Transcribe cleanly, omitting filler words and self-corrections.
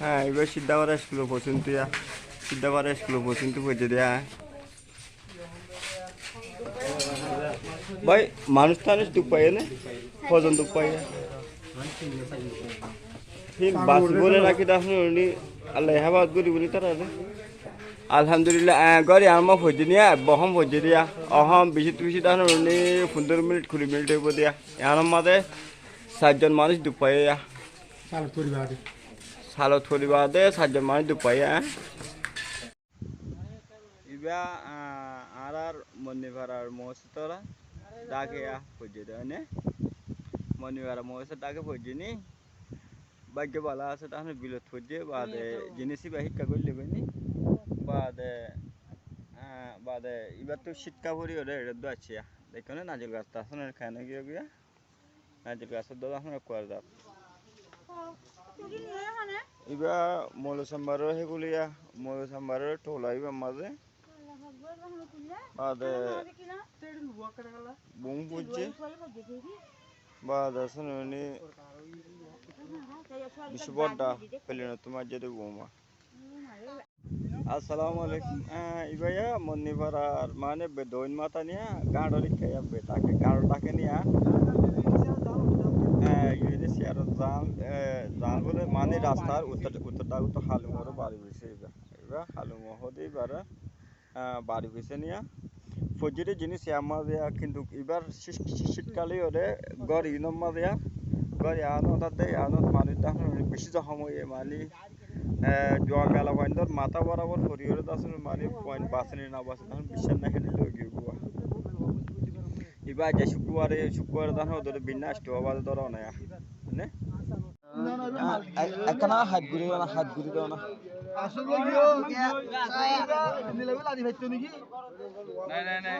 হ্যাঁ এবার সিদ্ধাবাড়া স্কুলে পৌঁছুন তুই সিদ্ধাবাড়া স্কুলে পৌঁছুন তুই পৌঁছে দেয়া ভাই মানুষ টানুষ দুঃখ পাই না কজন দুঃখ পাই বাঁচবলে নাকি দেখুন আল্লাহ হেফাজত করি বলি তারা আলহামদুলিল্লাহ গড়ি আমার ফজে নিয়া বহম ফজে দিয়া অহম বেশি বেশি দেখুন 15 মিনিট 20 মিনিট হইব দিয়া এর মাঝে 7জন মানুষ দুঃখ পাই সালো থরি বাদে 7জন মানুষ দুঃখ পাই ইবা আর মন্দিভাড়ার মহসতরা ডাকে ফজে দেয় মন্দিভাড়া মহসত ডাকে ফজে নি ভাগ্য ভালো আছে তাহলে বিলত ফজে বাদে জিনিসই বা শিক্ষা করলে বেনি বাদে বাদে এবার তো শীতকা ভরি ওরে এটা দো আছে দেখো না নাজিল গাছটা আছে না খায় গিয়ে গিয়া নাজিল গাছের দো আপনার কোয়ার দাও এবার মৌলসাম্বারের সেগুলিয়া মৌলসাম্বারের টোলা এবার মাঝে বাদে বুম বুঝছে বাদে আছে নি বিশ্ব বড্ডা পেলে না তোমার যেতে বৌমা আসসালামু আলাইকুম ইবাইয়া মন্নিপাড়ার মানে দৈন মাথা নিয়ে গাঁড়ি খাইয়া তাকে গাঁড়টাকে নিয়ে শেয়ার জাল বলে মানে রাস্তার উত্তরটা উত্তর হালুমরে বাড়ি হয়েছে এবার হালুম হতে এবার বাড়ি হয়েছে নিয়ে ফজিরে জিনিস আমার দেয়া কিন্তু এবার শীতকালে ওরে গড় ইনম্মা দেয়া গড় আনো তাতে আনো মানুষ তখন বেশি জখম হয়ে মানে জোয়া মেলা পয়েন্টর মাথা বরাবর হরিহরে আসলে মানে পয়েন্ট বাসে না বাসে তখন বিশ্বাস না হেঁটে গিয়ে গোয়া এবার যে শুক্রবারে তখন ওদের বিন্যাস তো আবার ধরো না নে একখানা হাত ঘুরে দাও না আসলে নিলেবে লাদি ভাইতো নাকি নাই